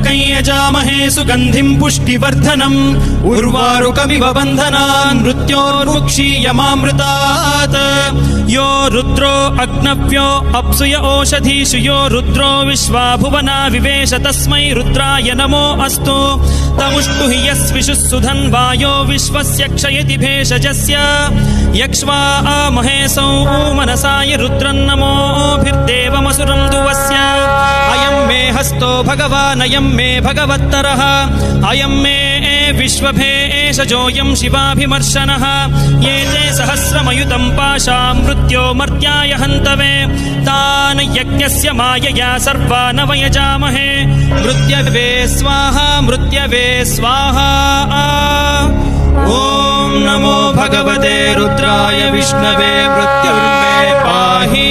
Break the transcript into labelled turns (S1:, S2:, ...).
S1: त्र्यम्बकं यजामहे सुगन्धिं पुष्टिवर्धनम् उर्वारुकमिव बन्धनान् मृत्योर्मुक्षीयमामृतात् यो रुद्रो अग्नव्यो अप्सुय ओषधीषु यो रुद्रो विश्वा भुवना विवेश तस्मै रुद्राय नमो अस्तु तमुष्टु हि यस्विषुः सुधन्वायो विश्वस्य क्षयति भेषजस्य यक्ष्वा महेशौ मनसाय रुद्रन्नमोभिर्देवमसुरं दुवस्य अयं मे हस्तो भगवान् अयं मे भगवत्तरः अयं मे विश्वभेषजोऽयं शिवाभिमर्शनः ये ते सहस्रमयुतं पाशां मृत्यो मर्त्याय हन्तवे तान् यज्ञस्य मायया सर्वान् वयजामहे मृत्यवे स्वाहा मृत्यवे स्वाहा ॐ नमो भगवते रुद्राय विष्णवे मृत्युर्मे पाहि